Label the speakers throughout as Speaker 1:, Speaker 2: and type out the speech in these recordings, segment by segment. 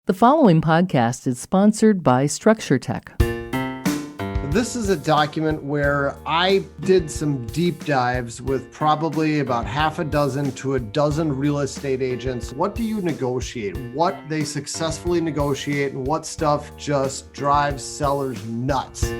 Speaker 1: The following podcast is sponsored by Structure Tech.
Speaker 2: This is a document where I did some deep dives with probably about half a dozen to a dozen real estate agents. What do you negotiate? What they successfully negotiate and what stuff just drives sellers nuts?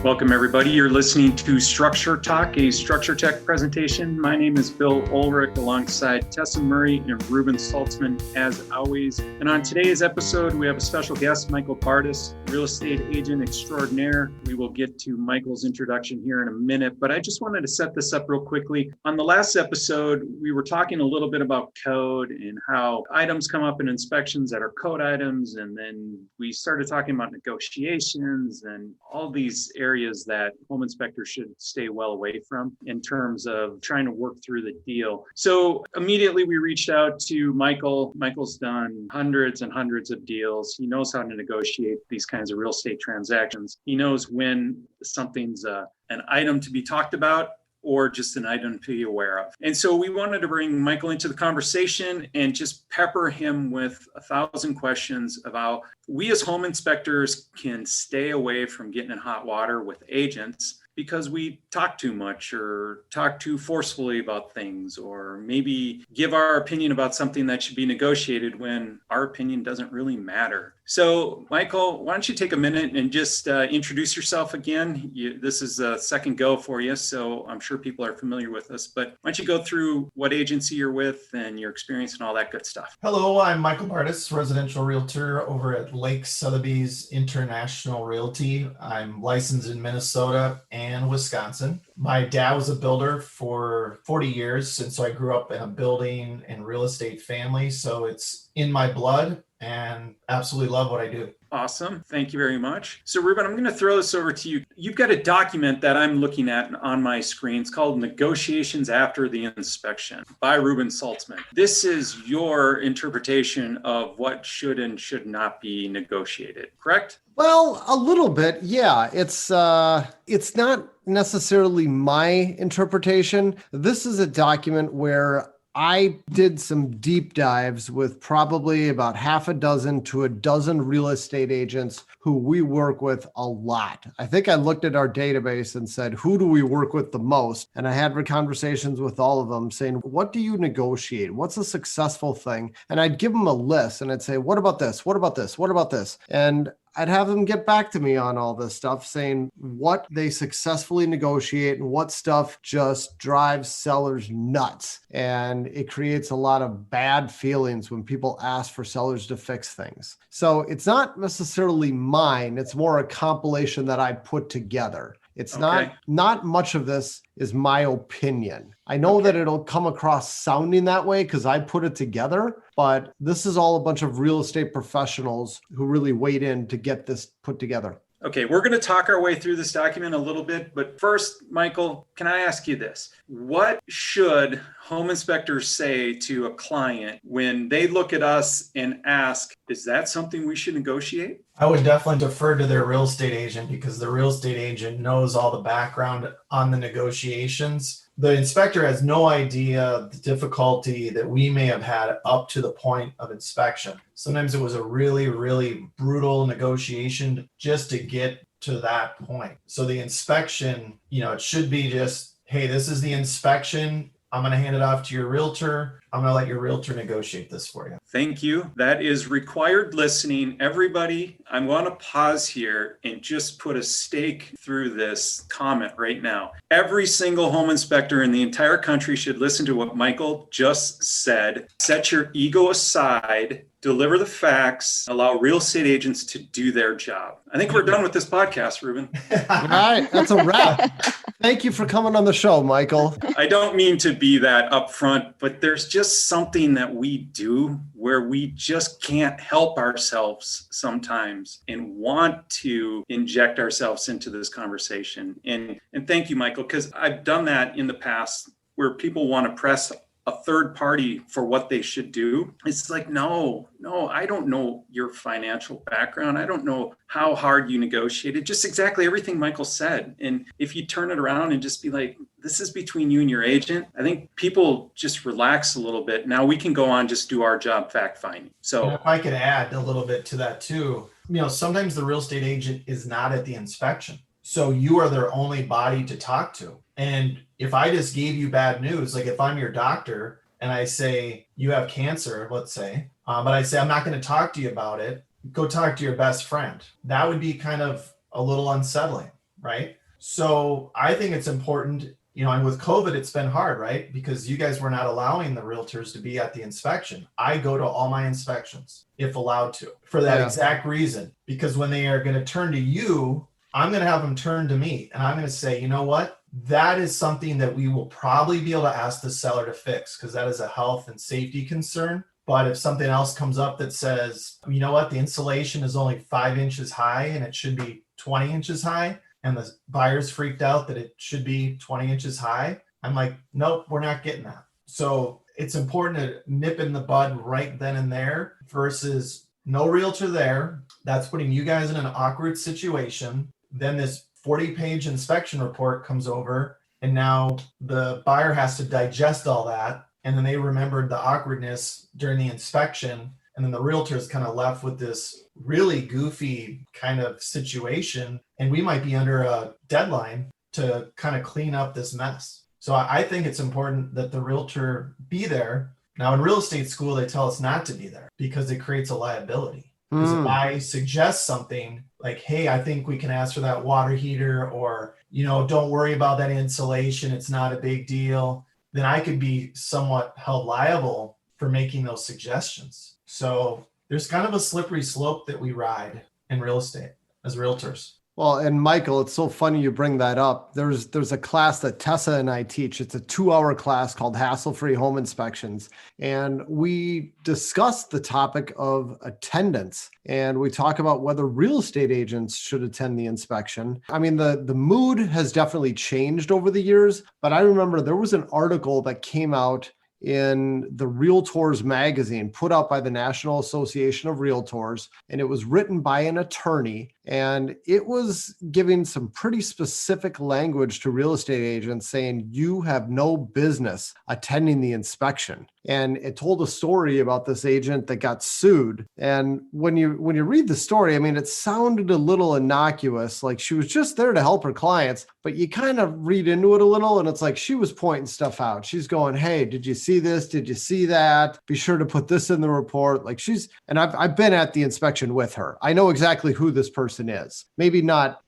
Speaker 3: Welcome, everybody. You're listening to Structure Talk, a Structure Tech presentation. My name is Bill Ulrich, alongside Tessa Murray and Ruben Saltzman, as always. And on today's episode, we have a special guest, Michael Bartus, real estate agent extraordinaire. We will get to Michael's introduction here in a minute, but I just wanted to set this up real quickly. On the last episode, we were talking a little bit about code and how items come up in inspections that are code items, and then we started talking about negotiations and all these areas that home inspectors should stay well away from in terms of trying to work through the deal. So immediately we reached out to Michael. Michael's done hundreds and hundreds of deals. He knows how to negotiate these kinds of real estate transactions. He knows when something's an item to be talked about or just an item to be aware of. And so we wanted to bring Michael into the conversation and just pepper him with 1,000 questions about we as home inspectors can stay away from getting in hot water with agents because we talk too much or talk too forcefully about things, or maybe give our opinion about something that should be negotiated when our opinion doesn't really matter. So, Michael, why don't you take a minute and just introduce yourself again? This is a second go for you, so I'm sure people are familiar with us, but why don't you go through what agency you're with and your experience and all that good stuff?
Speaker 4: Hello, I'm Michael Bartus, residential realtor over at Lake Sotheby's International Realty. I'm licensed in Minnesota and Wisconsin. My dad was a builder for 40 years, and so I grew up in a building and real estate family, so it's in my blood and absolutely love what I do.
Speaker 3: Awesome. Thank you very much. So, Ruben, I'm going to throw this over to you. You've got a document that I'm looking at on my screen. It's called Negotiations After the Inspection by Ruben Saltzman. This is your interpretation of what should and should not be negotiated, correct?
Speaker 2: Well, a little bit, yeah. It's not necessarily my interpretation. This is a document where I did some deep dives with probably about half a dozen to a dozen real estate agents who we work with a lot. I think I looked at our database and said, who do we work with the most? And I had conversations with all of them saying, what do you negotiate? What's a successful thing? And I'd give them a list and I'd say, what about this? What about this? What about this? And I'd have them get back to me on all this stuff, saying what they successfully negotiate and what stuff just drives sellers nuts. And it creates a lot of bad feelings when people ask for sellers to fix things. So it's not necessarily mine. It's more a compilation that I put together. It's not much of this is my opinion. I know that it'll come across sounding that way because I put it together, but this is all a bunch of real estate professionals who really weighed in to get this put together.
Speaker 3: Okay, we're going to talk our way through this document a little bit, but first, Michael, can I ask you this? What should home inspectors say to a client when they look at us and ask, is that something we should negotiate?
Speaker 4: I would definitely defer to their real estate agent because the real estate agent knows all the background on the negotiations. The inspector has no idea the difficulty that we may have had up to the point of inspection. Sometimes it was a really, really brutal negotiation just to get to that point. So the inspection, it should be just, hey, this is the inspection. I'm going to hand it off to your realtor. I'm going to let your realtor negotiate this for you.
Speaker 3: Thank you. That is required listening. Everybody, I'm going to pause here and just put a stake through this comment right now. Every single home inspector in the entire country should listen to what Michael just said. Set your ego aside, deliver the facts, allow real estate agents to do their job. I think we're done with this podcast, Ruben.
Speaker 2: All right, that's a wrap. Thank you for coming on the show, Michael.
Speaker 3: I don't mean to be that upfront, but there's just something that we do where we just can't help ourselves sometimes and want to inject ourselves into this conversation. And thank you, Michael, because I've done that in the past where people want to press a third party for what they should do. It's like, no, I don't know your financial background. I don't know how hard you negotiated, just exactly everything Michael said. And if you turn it around and just be like, this is between you and your agent, I think people just relax a little bit. Now we can go on, just do our job, fact finding. So
Speaker 4: and if I could add a little bit to that too, sometimes the real estate agent is not at the inspection. So you are their only body to talk to. And if I just gave you bad news, like if I'm your doctor and I say you have cancer, let's say, but I say I'm not going to talk to you about it, go talk to your best friend. That would be kind of a little unsettling, right? So I think it's important, and with COVID, it's been hard, right? Because you guys were not allowing the realtors to be at the inspection. I go to all my inspections, if allowed to, for that exact reason. Because when they are going to turn to you, I'm going to have them turn to me. And I'm going to say, you know what? That is something that we will probably be able to ask the seller to fix, because that is a health and safety concern. But if something else comes up that says, you know what, the insulation is only 5 inches high and it should be 20 inches high, and the buyer's freaked out that it should be 20 inches high, I'm like, nope, we're not getting that. So it's important to nip in the bud right then and there versus no realtor there. That's putting you guys in an awkward situation. Then this 40-page inspection report comes over, and now the buyer has to digest all that. And then they remembered the awkwardness during the inspection. And then the realtor is kind of left with this really goofy kind of situation. And we might be under a deadline to kind of clean up this mess. So I think it's important that the realtor be there. Now in real estate school, they tell us not to be there because it creates a liability. Because if I suggest something like, hey, I think we can ask for that water heater, or, don't worry about that insulation, it's not a big deal, then I could be somewhat held liable for making those suggestions. So there's kind of a slippery slope that we ride in real estate as realtors.
Speaker 2: Well, and Michael, it's so funny you bring that up. There's a class that Tessa and I teach. It's a 2-hour class called Hassle-Free Home Inspections. And we discuss the topic of attendance. And we talk about whether real estate agents should attend the inspection. I mean, the mood has definitely changed over the years, but I remember there was an article that came out in the Realtors magazine put out by the National Association of Realtors, and it was written by an attorney, and it was giving some pretty specific language to real estate agents saying you have no business attending the inspection. And it told a story about this agent that got sued. And when you read the story, I mean, it sounded a little innocuous, like she was just there to help her clients, but you kind of read into it a little, and it's like she was pointing stuff out. She's going, hey, did you see this? Did you see that? Be sure to put this in the report. Like and I've been at the inspection with her. I know exactly who this person is. Maybe not,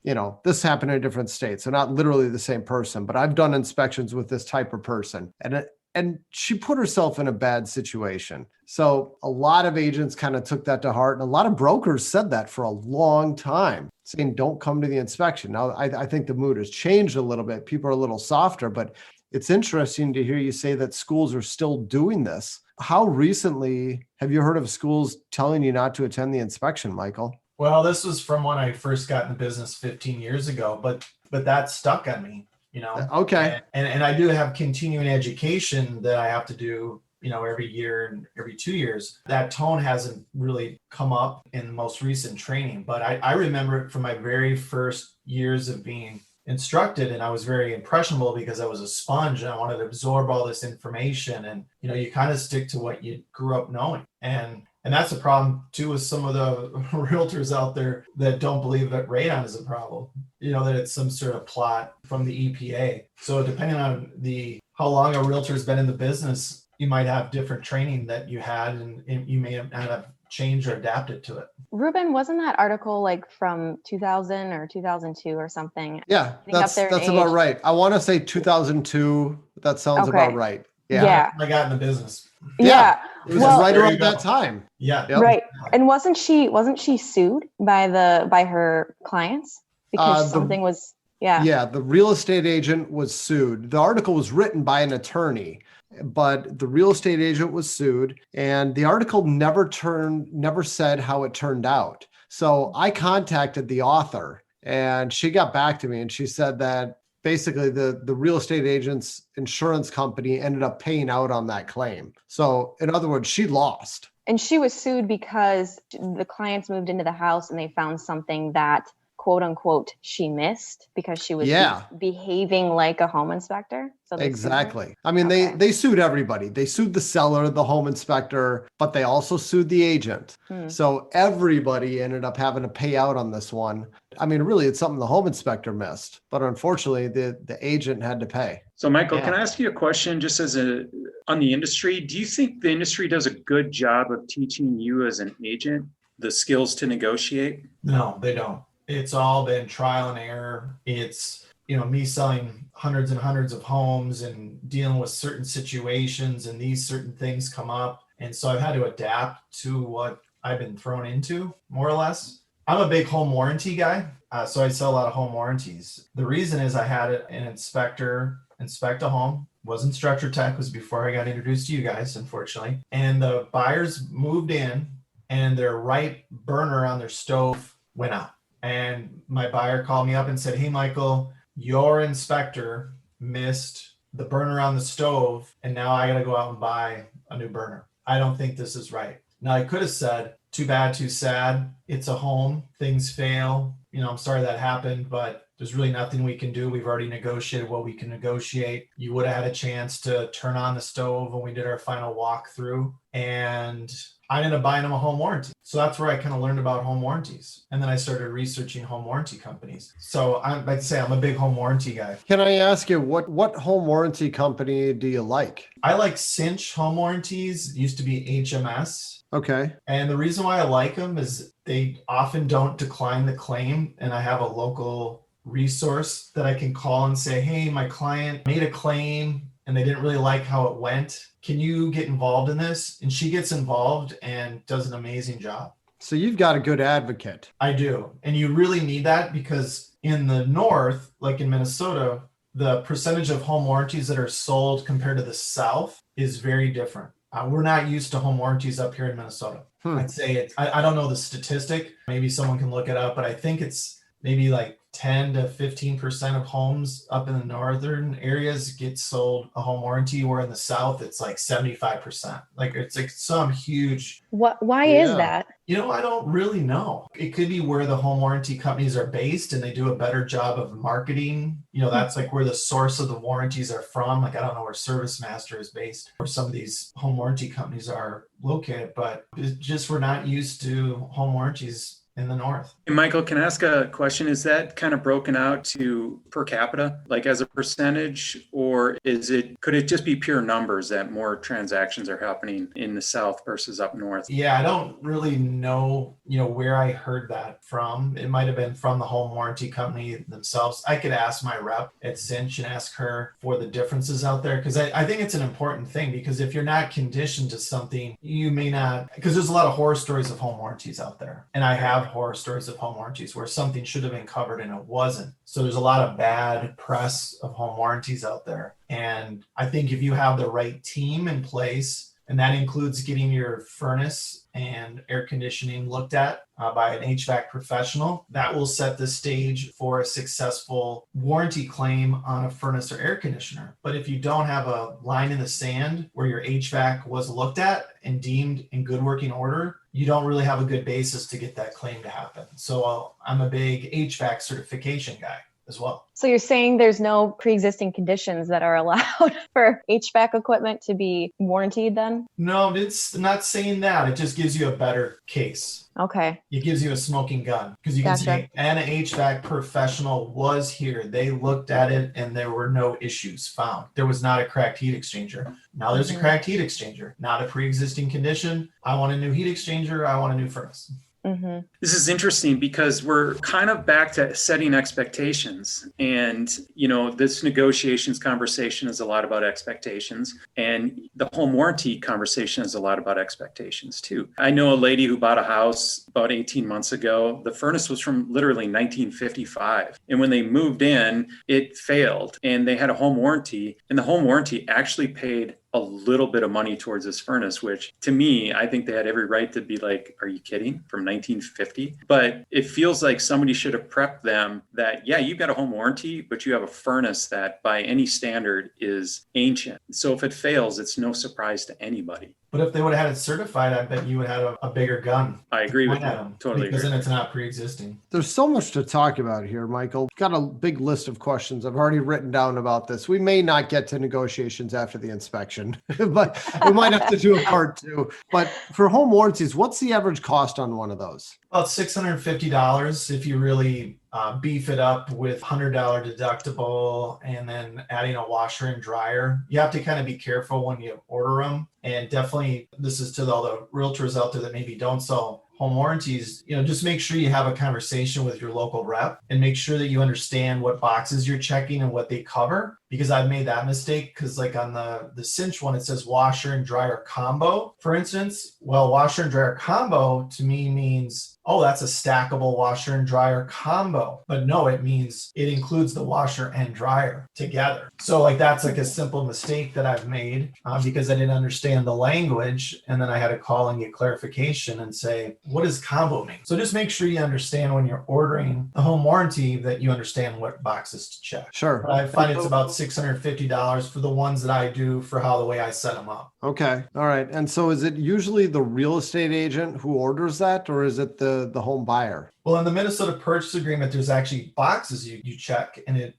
Speaker 2: this happened in a different state, so not literally the same person, but I've done inspections with this type of person. And she put herself in a bad situation. So a lot of agents kind of took that to heart. And a lot of brokers said that for a long time, saying, don't come to the inspection. Now, I think the mood has changed a little bit. People are a little softer, but it's interesting to hear you say that schools are still doing this. How recently have you heard of schools telling you not to attend the inspection, Michael?
Speaker 4: Well, this was from when I first got in the business 15 years ago, but that stuck on me.
Speaker 2: Okay.
Speaker 4: And I do have continuing education that I have to do, every year and every 2 years. That tone hasn't really come up in the most recent training, but I remember it from my very first years of being instructed, and I was very impressionable because I was a sponge and I wanted to absorb all this information. And, you kind of stick to what you grew up knowing. And that's a problem too with some of the realtors out there that don't believe that radon is a problem, that it's some sort of plot from the EPA. So depending on how long a realtor's been in the business, you might have different training that you had, and you may not have changed or adapted to it.
Speaker 5: Ruben, wasn't that article like from 2000 or 2002 or something?
Speaker 2: Yeah, that's about right. I want to say 2002. That sounds about right. Yeah.
Speaker 4: I got in the business.
Speaker 5: Yeah.
Speaker 2: It was right around that time.
Speaker 4: Yeah.
Speaker 2: Yep.
Speaker 5: Right. And wasn't she sued by her clients because something was,
Speaker 2: Yeah. The real estate agent was sued. The article was written by an attorney, but the real estate agent was sued, and the article never said how it turned out. So I contacted the author, and she got back to me, and she said that basically the real estate agent's insurance company ended up paying out on that claim. So in other words, she lost.
Speaker 5: And she was sued because the clients moved into the house and they found something that, quote unquote, she missed because she was behaving like a home inspector. So
Speaker 2: exactly. I mean, they sued everybody. They sued the seller, the home inspector, but they also sued the agent. So everybody ended up having to pay out on this one. I mean, really, it's something the home inspector missed, but unfortunately, the agent had to pay.
Speaker 3: So, Michael, can I ask you a question just on the industry? Do you think the industry does a good job of teaching you as an agent the skills to negotiate?
Speaker 4: No, they don't. It's all been trial and error. It's, me selling hundreds and hundreds of homes and dealing with certain situations, and these certain things come up. And so I've had to adapt to what I've been thrown into, more or less. I'm a big home warranty guy. So I sell a lot of home warranties. The reason is I had an inspector inspect a home. Wasn't Structure Tech, was before I got introduced to you guys, unfortunately. And the buyers moved in and their right burner on their stove went out. And my buyer called me up and said, "Hey, Michael, your inspector missed the burner on the stove, and now I got to go out and buy a new burner. I don't think this is right." Now, I could have said, "Too bad, too sad. It's a home. Things fail. I'm sorry that happened, but there's really nothing we can do. We've already negotiated what we can negotiate. You would have had a chance to turn on the stove when we did our final walkthrough." And I ended up buying them a home warranty. So that's where I kind of learned about home warranties. And then I started researching home warranty companies. So I'd say I'm a big home warranty guy.
Speaker 2: Can I ask you, what home warranty company do you like?
Speaker 4: I like Cinch home warranties. It used to be HMS.
Speaker 2: Okay.
Speaker 4: And the reason why I like them is they often don't decline the claim. And I have a local resource that I can call and say, "Hey, my client made a claim and they didn't really like how it went. Can you get involved in this?" And she gets involved and does an amazing job.
Speaker 2: So you've got a good advocate.
Speaker 4: I do. And you really need that because in the north, like in Minnesota, the percentage of home warranties that are sold compared to the south is very different. We're not used to home warranties up here in Minnesota. I'd say I don't know the statistic. Maybe someone can look it up, but I think it's maybe like 10 to 15% of homes up in the northern areas get sold a home warranty, where in the south it's like 75%. Like it's like some huge.
Speaker 5: Why is that?
Speaker 4: I don't really know. It could be where the home warranty companies are based and they do a better job of marketing. That's like where the source of the warranties are from. Like I don't know where ServiceMaster is based, or some of these home warranty companies are located, but it's just we're not used to home warranties in the north.
Speaker 3: Hey, Michael, can I ask a question? Is that kind of broken out to per capita, like as a percentage, or could it just be pure numbers that more transactions are happening in the south versus up north?
Speaker 4: Yeah, I don't really know, where I heard that from. It might have been from the home warranty company themselves. I could ask my rep at Cinch and ask her for the differences out there, because I think it's an important thing, because if you're not conditioned to something, you may not, because there's a lot of horror stories of home warranties out there. And I have horror stories of home warranties where something should have been covered and it wasn't. So there's a lot of bad press of home warranties out there. And I think if you have the right team in place, and that includes getting your furnace and air conditioning looked at by an HVAC professional, that will set the stage for a successful warranty claim on a furnace or air conditioner. But if you don't have a line in the sand where your HVAC was looked at and deemed in good working order, you don't really have a good basis to get that claim to happen. So I'm a big HVAC certification guy as well.
Speaker 5: So you're saying there's no pre-existing conditions that are allowed for HVAC equipment to be warranted then?
Speaker 4: No, it's not saying that. It just gives you a better case.
Speaker 5: Okay.
Speaker 4: It gives you a smoking gun, because you can say, and an HVAC professional was here. They looked at it and there were no issues found. There was not a cracked heat exchanger. Now there's a cracked heat exchanger, not a pre-existing condition. I want a new heat exchanger. I want a new furnace.
Speaker 5: Mm-hmm.
Speaker 3: This is interesting because we're kind of back to setting expectations. And, this negotiations conversation is a lot about expectations. And the home warranty conversation is a lot about expectations too. I know a lady who bought a house about 18 months ago. The furnace was from literally 1955. And when they moved in, it failed and they had a home warranty, and the home warranty actually paid a little bit of money towards this furnace, which to me, I think they had every right to be like, are you kidding? From 1950? But it feels like somebody should have prepped them that, yeah, you've got a home warranty, but you have a furnace that by any standard is ancient. So if it fails, it's no surprise to anybody.
Speaker 4: But if they would have had it certified, I bet you would have a bigger gun.
Speaker 3: I agree with you. Totally
Speaker 4: because
Speaker 3: agree.
Speaker 4: then it's not pre-existing.
Speaker 2: There's so much to talk about here, Michael. Got a big list of questions I've already written down about this. We may not get to negotiations after the inspection, but we might have to do a part 2. But for home warranties, what's the average cost on one of those?
Speaker 4: About $650 if you really beef it up with $100 deductible and then adding a washer and dryer. You have to kind of be careful when you order them. And definitely, this is to all the realtors out there that maybe don't sell home warranties, just make sure you have a conversation with your local rep and make sure that you understand what boxes you're checking and what they cover. Because I've made that mistake because like on the cinch one, it says washer and dryer combo, for instance. Well, washer and dryer combo to me means, oh, that's a stackable washer and dryer combo. But no, it means it includes the washer and dryer together. So like that's like a simple mistake that I've made because I didn't understand the language. And then I had to call and get clarification and say, what does combo mean? So just make sure you understand when you're ordering the home warranty that you understand what boxes to check.
Speaker 2: Sure.
Speaker 4: But I find it's about $650 for the ones that I do for how the way I set them up.
Speaker 2: Okay. All right. And so is it usually the real estate agent who orders that, or is it the home buyer?
Speaker 4: Well, in the Minnesota purchase agreement, there's actually boxes you check and it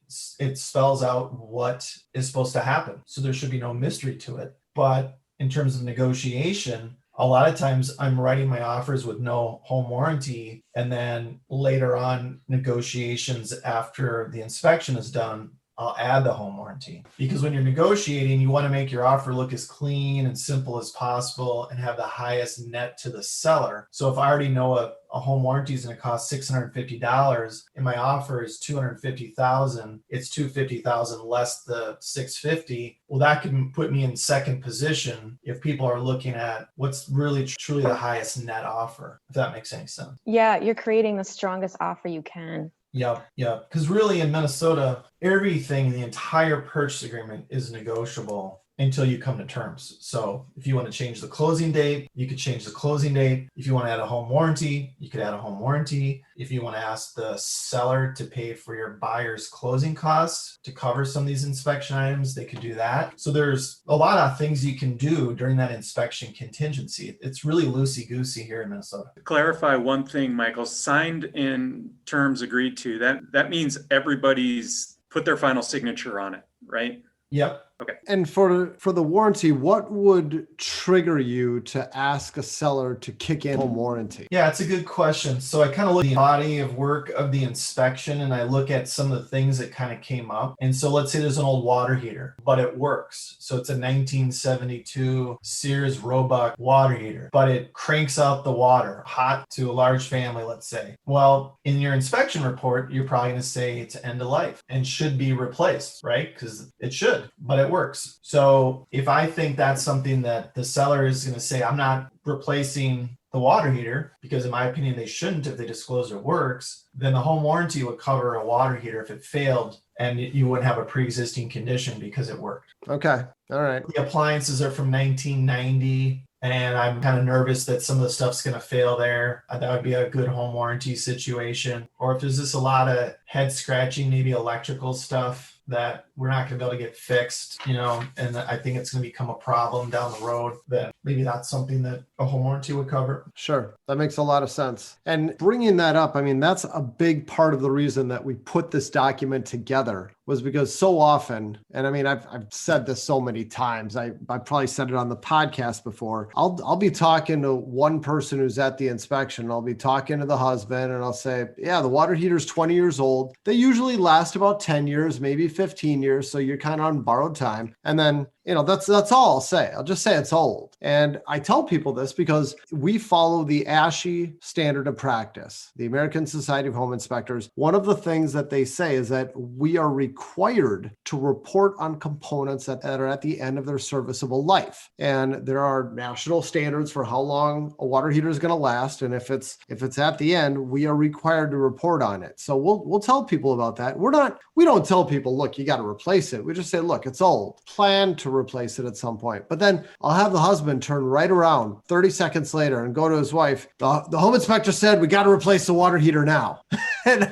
Speaker 4: spells out what is supposed to happen. So there should be no mystery to it. But in terms of negotiation, a lot of times I'm writing my offers with no home warranty. And then later on negotiations after the inspection is done, I'll add the home warranty. Because when you're negotiating, you want to make your offer look as clean and simple as possible and have the highest net to the seller. So if I already know a home warranty is going to cost $650 and my offer is $250,000, it's $250,000 less the $650. Well, that can put me in second position if people are looking at what's really truly the highest net offer, if that makes any sense.
Speaker 5: Yeah, you're creating the strongest offer you can.
Speaker 4: Yep. Because really in Minnesota, everything in the entire purchase agreement is negotiable until you come to terms. So if you want to change the closing date, you could change the closing date. If you want to add a home warranty, you could add a home warranty. If you want to ask the seller to pay for your buyer's closing costs to cover some of these inspection items, they could do that. So there's a lot of things you can do during that inspection contingency. It's really loosey-goosey here in Minnesota.
Speaker 3: To clarify one thing, Michael, signed in terms agreed to, that means everybody's put their final signature on it, right?
Speaker 4: Yep.
Speaker 3: Okay.
Speaker 2: And for the warranty, what would trigger you to ask a seller to kick in home warranty?
Speaker 4: Yeah, it's a good question. So I kind of look at the body of work of the inspection and I look at some of the things that kind of came up. And so let's say there's an old water heater, but it works. So it's a 1972 Sears Roebuck water heater, but it cranks out the water hot to a large family, let's say. Well, in your inspection report, you're probably going to say it's end of life and should be replaced, right? Because it should, but it works. So if I think that's something that the seller is going to say, I'm not replacing the water heater, because in my opinion, they shouldn't if they disclose it works, then the home warranty would cover a water heater if it failed and you wouldn't have a pre-existing condition because it worked.
Speaker 2: Okay. All right.
Speaker 4: The appliances are from 1990. And I'm kind of nervous that some of the stuff's going to fail there. That would be a good home warranty situation. Or if there's just a lot of head scratching, maybe electrical stuff that we're not going to be able to get fixed, and I think it's going to become a problem down the road, then maybe that's something that a home warranty would cover.
Speaker 2: Sure. That makes a lot of sense. And bringing that up, that's a big part of the reason that we put this document together was because so often, and I've said this so many times, I probably said it on the podcast before, I'll be talking to one person who's at the inspection, I'll be talking to the husband and I'll say, yeah, the water heater's 20 years old. They usually last about 10 years, maybe 15 years. So you're kind of on borrowed time. And then that's all I'll say. I'll just say it's old. And I tell people this because we follow the ASHI standard of practice, the American Society of Home Inspectors. One of the things that they say is that we are required to report on components that are at the end of their serviceable life. And there are national standards for how long a water heater is going to last. And if it's at the end, we are required to report on it. So we'll tell people about that. We don't tell people, look, you got to replace it. We just say, look, it's old. Plan to replace it at some point. But then I'll have the husband turn right around 30 seconds later and go to his wife. The home inspector said, we got to replace the water heater now. And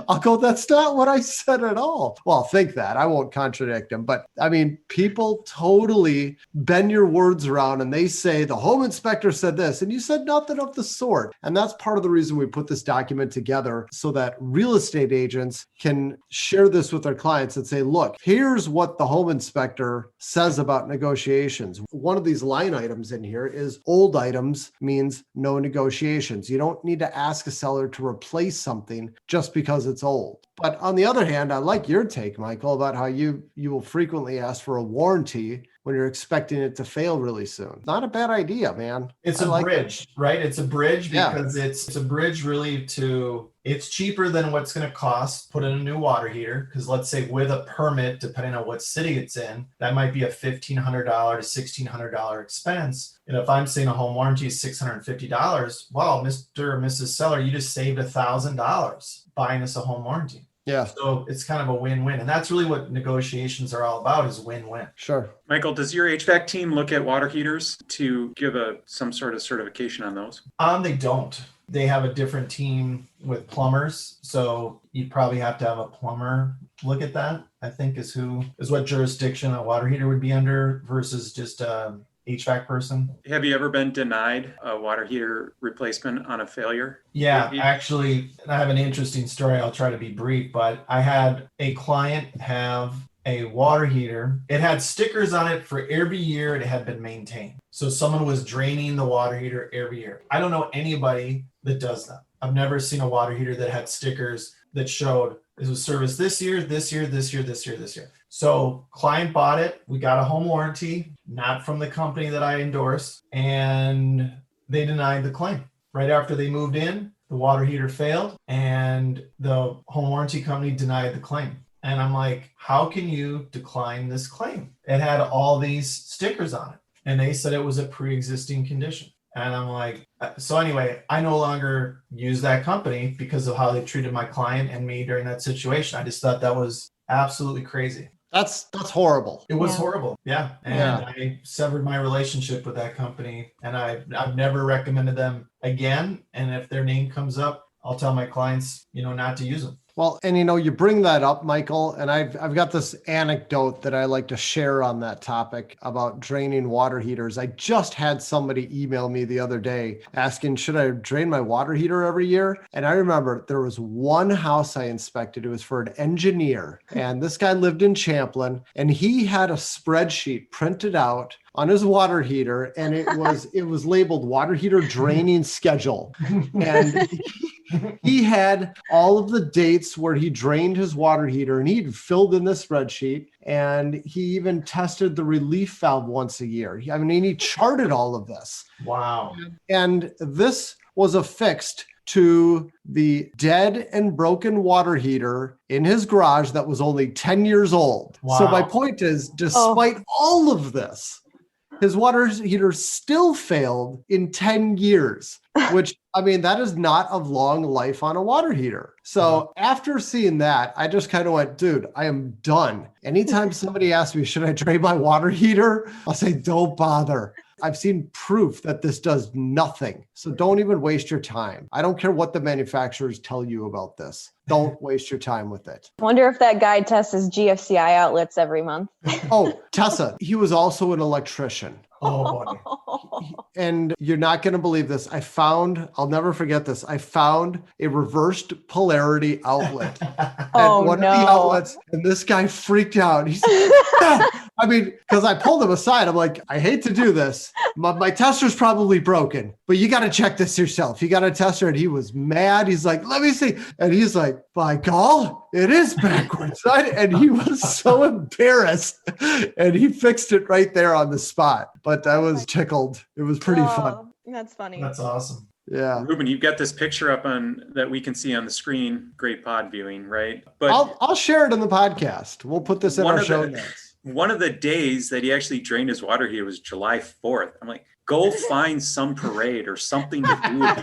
Speaker 2: I'll go, that's not what I said at all. Well, I'll think that. I won't contradict him. But I mean, people totally bend your words around and they say, the home inspector said this, and you said nothing of the sort. And that's part of the reason we put this document together, so that real estate agents can share this with their clients and say, look, here's what the home inspector says about negotiations. One of these line items in here is old items means no negotiations. You don't need to ask a seller to replace something just because it's old. But on the other hand, I like your take, Michael, about how you will frequently ask for a warranty when you're expecting it to fail really soon. Not a bad idea, man.
Speaker 4: It's a bridge, right? It's a bridge because it's a bridge really to, it's cheaper than what's going to cost put in a new water heater. Because let's say with a permit, depending on what city it's in, that might be a $1,500 to $1,600 expense. And if I'm saying a home warranty is $650, well, Mr. or Mrs. Seller, you just saved $1,000 buying us a home warranty.
Speaker 2: Yeah.
Speaker 4: So it's kind of a win-win. And that's really what negotiations are all about, is win-win.
Speaker 2: Sure.
Speaker 3: Michael, does your HVAC team look at water heaters to give some sort of certification on those?
Speaker 4: They don't. They have a different team with plumbers. So you probably have to have a plumber look at that, I think is what jurisdiction a water heater would be under versus just a HVAC person.
Speaker 3: Have you ever been denied a water heater replacement on a failure?
Speaker 4: Yeah, actually, I have an interesting story. I'll try to be brief, but I had a client have a water heater. It had stickers on it for every year it had been maintained. So someone was draining the water heater every year. I don't know anybody that does that. I've never seen a water heater that had stickers that showed this was serviced this year, this year, this year, this year, this year. So client bought it. We got a home warranty, not from the company that I endorse, and they denied the claim. Right after they moved in, the water heater failed and the home warranty company denied the claim. And I'm like, how can you decline this claim? It had all these stickers on it. And they said it was a pre-existing condition. And I'm like, so anyway, I no longer use that company because of how they treated my client and me during that situation. I just thought that was absolutely crazy.
Speaker 2: That's horrible.
Speaker 4: It was horrible. Yeah. And I severed my relationship with that company, and I've never recommended them again. And if their name comes up, I'll tell my clients, not to use them.
Speaker 2: Well, and you bring that up, Michael, and I've got this anecdote that I like to share on that topic about draining water heaters. I just had somebody email me the other day asking, should I drain my water heater every year? And I remember there was one house I inspected. It was for an engineer, and this guy lived in Champlin, and he had a spreadsheet printed out on his water heater, and it was labeled water heater draining schedule. And he had all of the dates where he drained his water heater, and he'd filled in the spreadsheet, and he even tested the relief valve once a year. I mean, he charted all of this.
Speaker 4: Wow.
Speaker 2: And this was affixed to the dead and broken water heater in his garage that was only 10 years old.
Speaker 4: Wow.
Speaker 2: So my point is, despite all of this, his water heater still failed in 10 years, which, that is not of long life on a water heater. So after seeing that, I just kind of went, dude, I am done. Anytime somebody asks me, should I drain my water heater? I'll say, don't bother. I've seen proof that this does nothing. So don't even waste your time. I don't care what the manufacturers tell you about this. Don't waste your time with it.
Speaker 5: Wonder if that guy tests his GFCI outlets every month.
Speaker 2: Oh, Tessa, he was also an electrician.
Speaker 4: Oh, boy.
Speaker 2: And you're not going to believe this. I'll never forget this. I found a reversed polarity outlet at one of the outlets, and this guy freaked out. He said, because I pulled him aside. I'm like, I hate to do this. My tester's probably broken, but you got to check this yourself. You got a tester. And he was mad. He's like, let me see. And he's like, by gall, it is backwards. And he was so embarrassed, and he fixed it right there on the spot. But I was tickled. It was pretty fun.
Speaker 5: That's funny.
Speaker 4: That's awesome.
Speaker 2: Yeah.
Speaker 3: Ruben, you've got this picture up that we can see on the screen. Great pod viewing, right? But
Speaker 2: I'll share it in the podcast. We'll put this in our show notes.
Speaker 3: One of the days that he actually drained his water heater was July 4th. I'm like, go find some parade or something to do with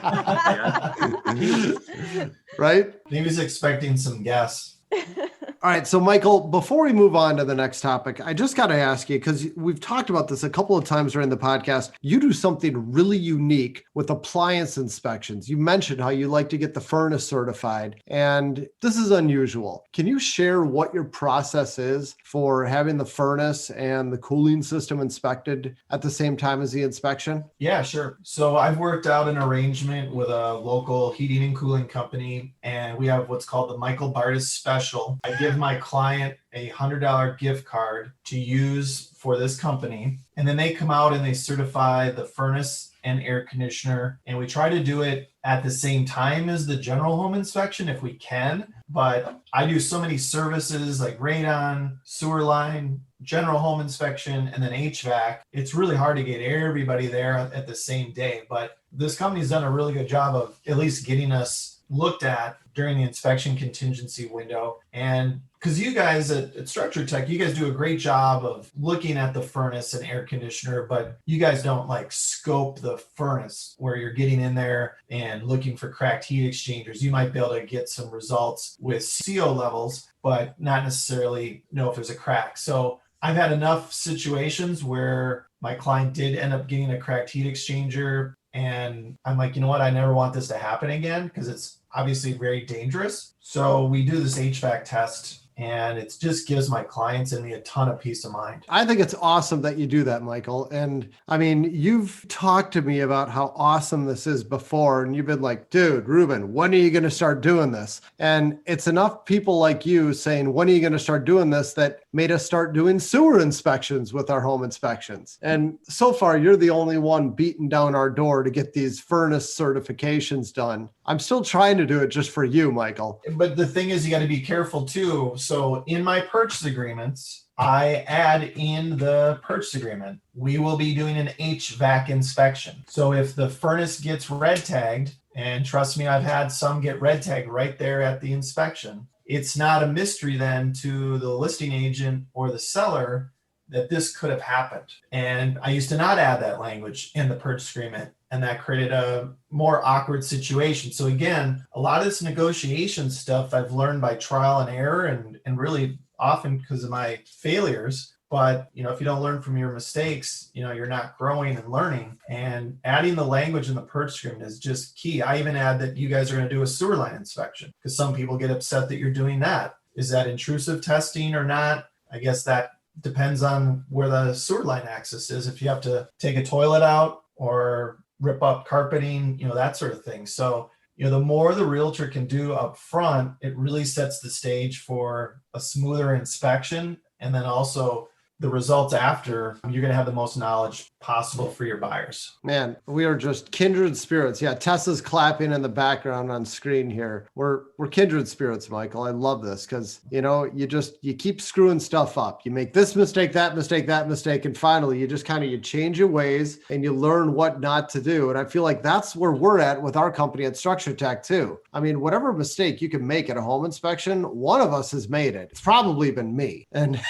Speaker 3: it, man.
Speaker 2: Right?
Speaker 4: He was expecting some guests.
Speaker 2: All All right. So, Michael, before we move on to the next topic, I just got to ask you, because we've talked about this a couple of times during the podcast, you do something really unique with appliance inspections. You mentioned how you like to get the furnace certified, and this is unusual. Can you share what your process is for having the furnace and the cooling system inspected at the same time as the inspection?
Speaker 4: Yeah, sure. So I've worked out an arrangement with a local heating and cooling company, and we have what's called the Michael Bartus special. I give my client a $100 gift card to use for this company, and then they come out and they certify the furnace and air conditioner, and we try to do it at the same time as the general home inspection if we can. But I do so many services like radon, sewer line, general home inspection, and then HVAC. It's really hard to get everybody there at the same day, but this company's done a really good job of at least getting us looked at during the inspection contingency window. And because you guys at Structure Tech, you guys do a great job of looking at the furnace and air conditioner, but you guys don't like scope the furnace where you're getting in there and looking for cracked heat exchangers. You might be able to get some results with CO levels, but not necessarily know if there's a crack. So I've had enough situations where my client did end up getting a cracked heat exchanger, and I'm like, you know what? I never want this to happen again because it's obviously very dangerous. So we do this HVAC test, and it just gives my clients and me a ton of peace of mind.
Speaker 2: I think it's awesome that you do that, Michael. And I mean, you've talked to me about how awesome this is before, and you've been like, dude, Ruben, when are you going to start doing this? And it's enough people like you saying, when are you going to start doing this, that made us start doing sewer inspections with our home inspections. And so far, you're the only one beating down our door to get these furnace certifications done. I'm still trying to do it just for you, Michael.
Speaker 4: But the thing is, you got to be careful too. So in my purchase agreements, I add in the purchase agreement, we will be doing an HVAC inspection. So if the furnace gets red tagged, and trust me, I've had some get red tagged right there at the inspection, it's not a mystery then to the listing agent or the seller that this could have happened. And I used to not add that language in the purchase agreement, and that created a more awkward situation. So again, a lot of this negotiation stuff I've learned by trial and error, and really often because of my failures. But if you don't learn from your mistakes, you're not growing and learning. And adding the language in the purchase agreement is just key. I even add that you guys are going to do a sewer line inspection, because some people get upset that you're doing that. Is that intrusive testing or not? I guess that depends on where the sewer line access is. If you have to take a toilet out or rip up carpeting, that sort of thing. So, the more the realtor can do up front, it really sets the stage for a smoother inspection. And then also the results after, you're going to have the most knowledge possible for your buyers. Man,
Speaker 2: we are just kindred spirits. Yeah, Tessa's clapping in the background on screen here. We're kindred spirits, Michael. I love this because, you keep screwing stuff up. You make this mistake, that mistake, that mistake, and finally you just you change your ways and you learn what not to do. And I feel like that's where we're at with our company at Structure Tech too. I mean, whatever mistake you can make at a home inspection, one of us has made it. It's probably been me. And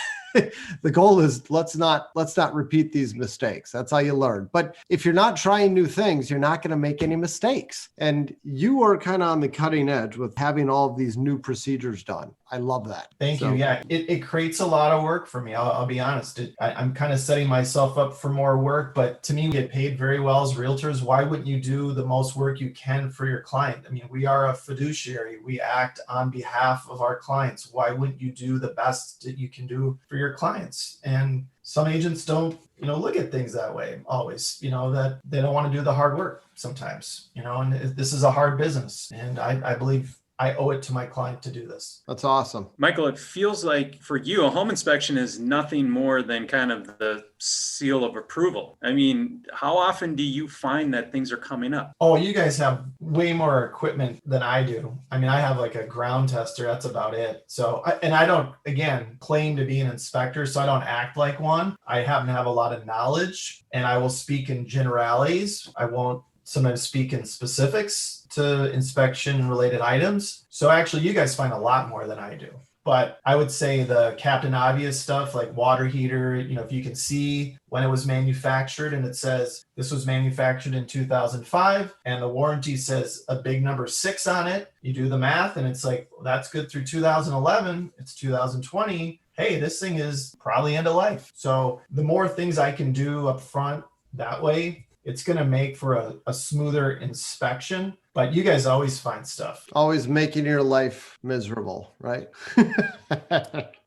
Speaker 2: the goal is let's not repeat these mistakes. That's how you learn. But if you're not trying new things, you're not going to make any mistakes. And you are kind of on the cutting edge with having all of these new procedures done. I love that.
Speaker 4: Thank you. Yeah, it creates a lot of work for me. I'll be honest. I'm kind of setting myself up for more work, but to me, we get paid very well as realtors. Why wouldn't you do the most work you can for your client? I mean, we are a fiduciary. We act on behalf of our clients. Why wouldn't you do the best that you can do for your clients? And some agents don't, look at things that way always, that they don't want to do the hard work sometimes, and this is a hard business. And I believe I owe it to my client to do this.
Speaker 2: That's awesome.
Speaker 3: Michael, it feels like for you, a home inspection is nothing more than kind of the seal of approval. I mean, how often do you find that things are coming up?
Speaker 4: Oh, you guys have way more equipment than I do. I mean, I have like a ground tester. That's about it. So, I don't, again, claim to be an inspector, so I don't act like one. I happen to have a lot of knowledge, and I will speak in generalities. I won't sometimes speak in specifics to inspection related items. So actually you guys find a lot more than I do. But I would say the Captain Obvious stuff like water heater, if you can see when it was manufactured and it says this was manufactured in 2005 and the warranty says a big number 6 on it, you do the math and it's like, well, that's good through 2011. It's 2020. Hey, this thing is probably end of life. So the more things I can do up front that way, it's going to make for a smoother inspection. But you guys always find stuff.
Speaker 2: Always making your life miserable, right?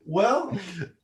Speaker 4: Well,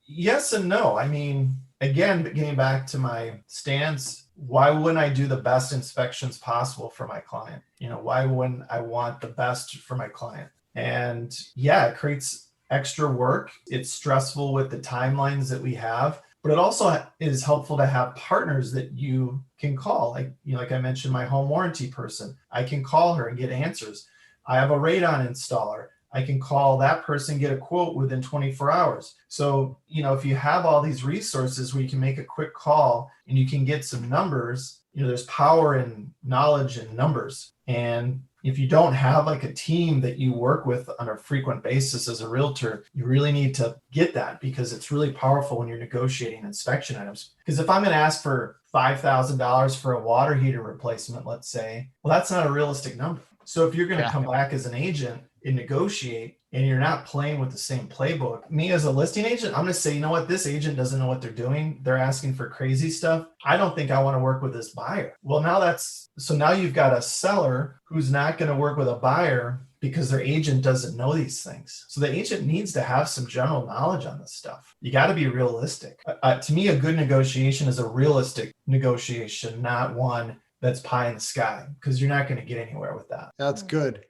Speaker 4: yes and no. I mean, again, getting back to my stance, why wouldn't I do the best inspections possible for my client? Why wouldn't I want the best for my client? And yeah, it creates extra work. It's stressful with the timelines that we have. But it also is helpful to have partners that you can call. Like I mentioned, my home warranty person, I can call her and get answers. I have a radon installer. I can call that person, get a quote within 24 hours. So, if you have all these resources where you can make a quick call and you can get some numbers, there's power in knowledge and numbers. And if you don't have like a team that you work with on a frequent basis as a realtor, you really need to get that because it's really powerful when you're negotiating inspection items. Because if I'm going to ask for $5,000 for a water heater replacement, let's say, well, that's not a realistic number. So if you're going to come back as an agent and negotiate and you're not playing with the same playbook, me as a listing agent, I'm going to say, you know what, this agent doesn't know what they're doing. They're asking for crazy stuff. I don't think I want to work with this buyer. Well, now you've got a seller who's not going to work with a buyer because their agent doesn't know these things. So the agent needs to have some general knowledge on this stuff. You got to be realistic. To me, a good negotiation is a realistic negotiation, not one that's pie in the sky, because you're not going to get anywhere with that.
Speaker 2: That's good.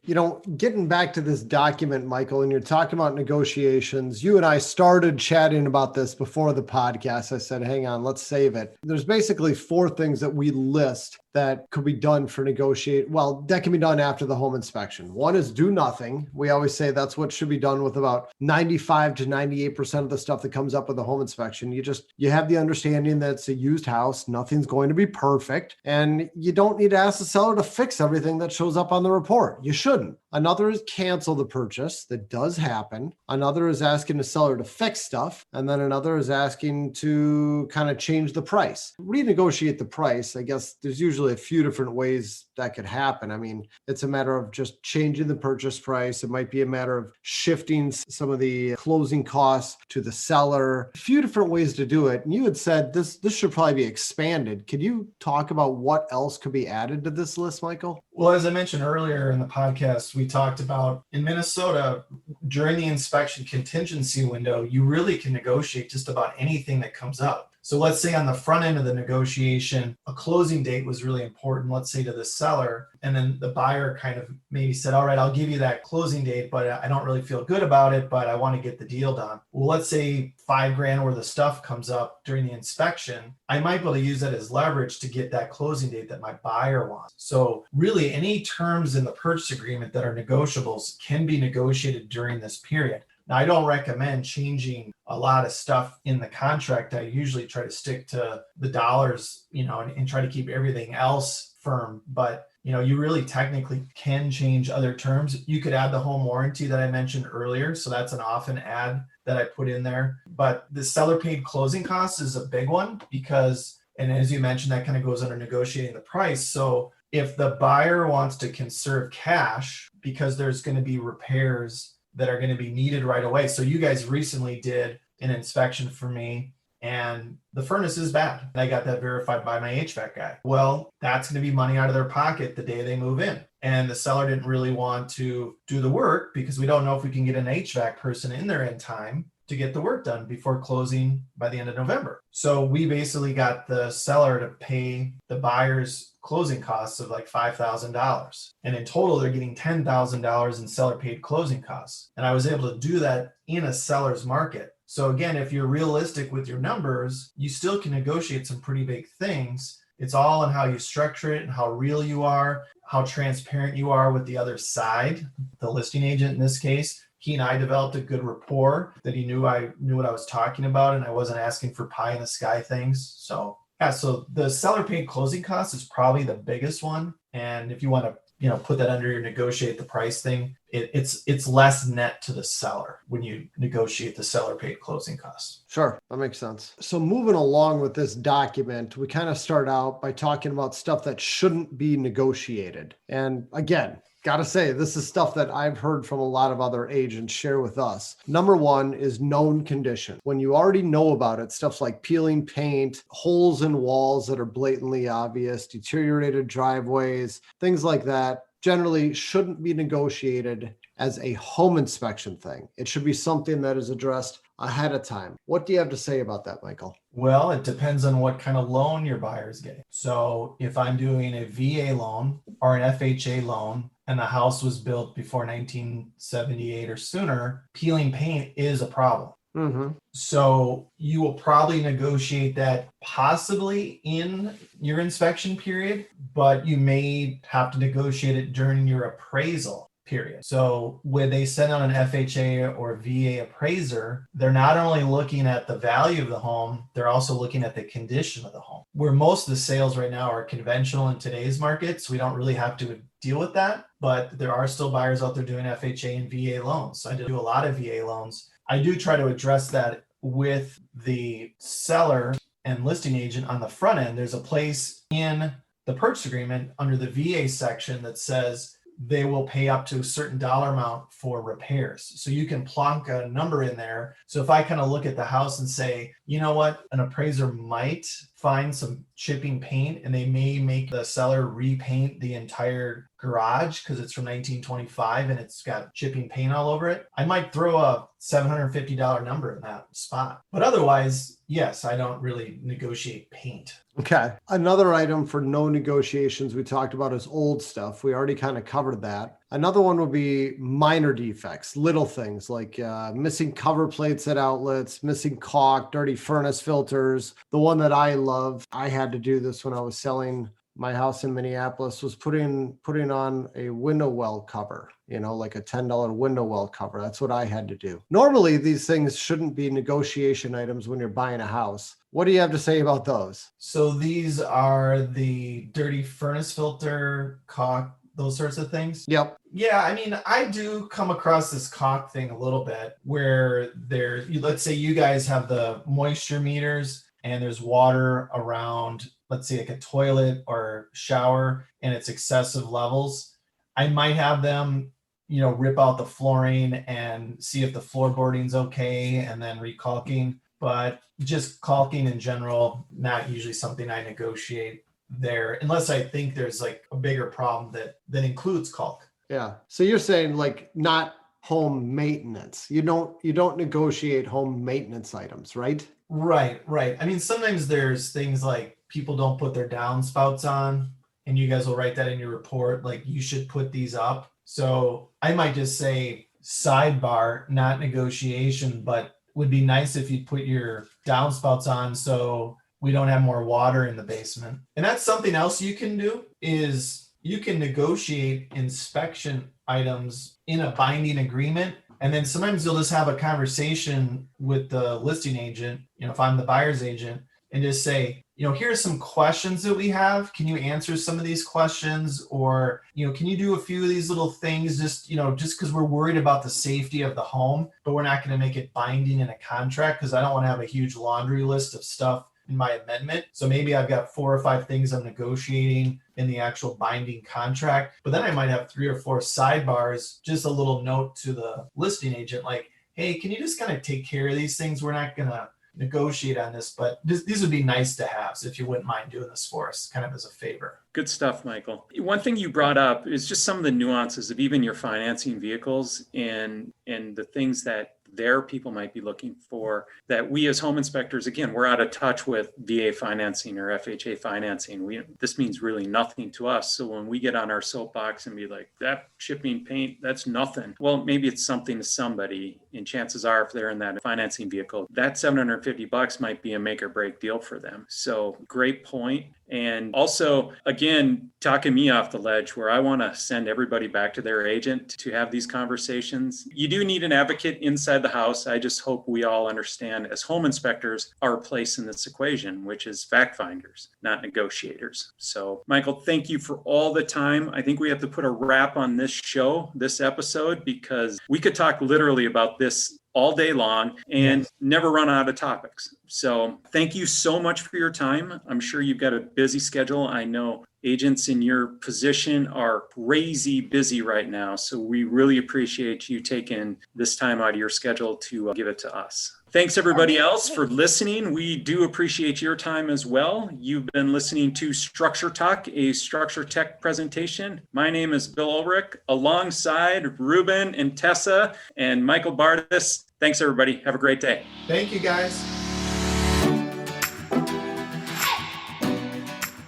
Speaker 2: Getting back to this document, Michael, and you're talking about negotiations, you and I started chatting about this before the podcast. I said, hang on, let's save it. There's basically 4 things that we list that could be done for negotiate. Well, that can be done after the home inspection. One is do nothing. We always say that's what should be done with about 95 to 98% of the stuff that comes up with a home inspection. You have the understanding that it's a used house. Nothing's going to be perfect. And you don't need to ask the seller to fix everything that shows up on the report. You shouldn't. Another is cancel the purchase. That does happen. Another is asking the seller to fix stuff. And then another is asking to kind of change the price. Renegotiate the price. I guess there's usually a few different ways that could happen. I mean, it's a matter of just changing the purchase price. It might be a matter of shifting some of the closing costs to the seller. A few different ways to do it. And you had said this should probably be expanded. Could you talk about what else could be added to this list, Michael?
Speaker 4: Well, as I mentioned earlier in the podcast, we talked about in Minnesota, during the inspection contingency window, you really can negotiate just about anything that comes up. So let's say on the front end of the negotiation, a closing date was really important, let's say to the seller, and then the buyer kind of maybe said, all right, I'll give you that closing date, but I don't really feel good about it, but I want to get the deal done. Well, let's say $5,000 worth of stuff comes up during the inspection. I might be able to use that as leverage to get that closing date that my buyer wants. So really any terms in the purchase agreement that are negotiables can be negotiated during this period. Now, I don't recommend changing a lot of stuff in the contract. I usually try to stick to the dollars, and try to keep everything else firm. But, you really technically can change other terms. You could add the home warranty that I mentioned earlier. So that's an often add that I put in there. But the seller paid closing costs is a big one because, and as you mentioned, that kind of goes under negotiating the price. So if the buyer wants to conserve cash because there's going to be repairs that are going to be needed right away. So you guys recently did an inspection for me and the furnace is bad. And I got that verified by my HVAC guy. Well, that's going to be money out of their pocket the day they move in. And the seller didn't really want to do the work because we don't know if we can get an HVAC person in there in time to get the work done before closing by the end of November. So we basically got the seller to pay the buyer's closing costs of like $5,000. And in total, they're getting $10,000 in seller paid closing costs. And I was able to do that in a seller's market. So again, if you're realistic with your numbers, you still can negotiate some pretty big things. It's all in how you structure it and how real you are, how transparent you are with the other side, the listing agent in this case. He and I developed a good rapport that he knew I knew what I was talking about and I wasn't asking for pie in the sky things. So yeah, so the seller paid closing costs is probably the biggest one. And if you want to put that under your negotiate the price thing, it's less net to the seller when you negotiate the seller paid closing costs.
Speaker 2: Sure, that makes sense. So moving along with this document, we kind of start out by talking about stuff that shouldn't be negotiated. And again, gotta say, this is stuff that I've heard from a lot of other agents share with us. Number one is known condition. When you already know about it, stuff like peeling paint, holes in walls that are blatantly obvious, deteriorated driveways, things like that, generally shouldn't be negotiated as a home inspection thing. It should be something that is addressed ahead of time. What do you have to say about that, Michael?
Speaker 4: Well, it depends on what kind of loan your buyer's getting. So if I'm doing a VA loan or an FHA loan and the house was built before 1978 or sooner, peeling paint is a problem.
Speaker 2: Mm-hmm.
Speaker 4: So you will probably negotiate that possibly in your inspection period, but you may have to negotiate it during your appraisal period. So when they send out an FHA or VA appraiser, they're not only looking at the value of the home, they're also looking at the condition of the home. Where most of the sales right now are conventional in today's market, so we don't really have to deal with that, but there are still buyers out there doing FHA and VA loans. So I do a lot of VA loans. I do try to address that with the seller and listing agent on the front end. There's a place in the purchase agreement under the VA section that says they will pay up to a certain dollar amount for repairs. So you can plonk a number in there. So if I kind of look at the house and say, you know what, an appraiser might find some chipping paint and they may make the seller repaint the entire garage because it's from 1925 and it's got chipping paint all over it, I might throw a $750 number in that spot. But otherwise, yes, I don't really negotiate paint.
Speaker 2: Okay. Another item for no negotiations we talked about is old stuff. We already kind of covered that. Another one would be minor defects, little things like missing cover plates at outlets, missing caulk, dirty furnace filters. The one that I love, I had to do this when I was selling my house in Minneapolis, was putting on a window well cover, like a $10 window well cover. That's what I had to do. Normally, these things shouldn't be negotiation items when you're buying a house. What do you have to say about those?
Speaker 4: So these are the dirty furnace filter, caulk, those sorts of things.
Speaker 2: Yep.
Speaker 4: Yeah, I mean, I do come across this caulk thing a little bit where let's say you guys have the moisture meters and there's water around, let's say like a toilet or shower and it's excessive levels. I might have them, rip out the flooring and see if the floorboarding's okay and then recalking. But just caulking in general, not usually something I negotiate there unless I think there's like a bigger problem that includes caulk.
Speaker 2: Yeah. So you're saying like not home maintenance. You don't negotiate home maintenance items, right?
Speaker 4: Right. I mean, sometimes there's things like people don't put their downspouts on and you guys will write that in your report, like you should put these up. So I might just say sidebar, not negotiation, but would be nice if you put your downspouts on so we don't have more water in the basement. And that's something else you can do is you can negotiate inspection items in a binding agreement. And then sometimes you'll just have a conversation with the listing agent, if I'm the buyer's agent, and just say, here's some questions that we have. Can you answer some of these questions? Or, can you do a few of these little things just because we're worried about the safety of the home, but we're not going to make it binding in a contract because I don't want to have a huge laundry list of stuff in my amendment. So maybe I've got 4 or 5 things I'm negotiating in the actual binding contract, but then I might have 3 or 4 sidebars, just a little note to the listing agent like, hey, can you just kind of take care of these things? We're not going to negotiate on this, but these would be nice to have. So if you wouldn't mind doing this for us, kind of as a favor.
Speaker 3: Good stuff, Michael. One thing you brought up is just some of the nuances of even your financing vehicles and the things that their people might be looking for that we as home inspectors, again, we're out of touch with VA financing or FHA financing. This means really nothing to us. So when we get on our soapbox and be like, that chipping paint, that's nothing. Well, maybe it's something to somebody, and chances are if they're in that financing vehicle, that $750 might be a make or break deal for them. So great point. And also, again, talking me off the ledge where I want to send everybody back to their agent to have these conversations. You do need an advocate inside the house. I just hope we all understand as home inspectors our place in this equation, which is fact finders, not negotiators. So, Michael, thank you for all the time. I think we have to put a wrap on this show, this episode, because we could talk literally about this all day long and never run out of topics. So thank you so much for your time. I'm sure you've got a busy schedule. I know agents in your position are crazy busy right now. So we really appreciate you taking this time out of your schedule to give it to us. Thanks everybody else for listening. We do appreciate your time as well. You've been listening to Structure Talk, a Structure Tech presentation. My name is Bill Ulrich, alongside Ruben and Tessa and Michael Bartus. Thanks everybody. Have a great day.
Speaker 4: Thank you guys.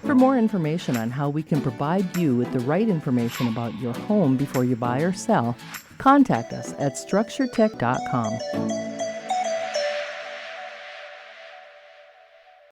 Speaker 1: For more information on how we can provide you with the right information about your home before you buy or sell, contact us at structuretech.com.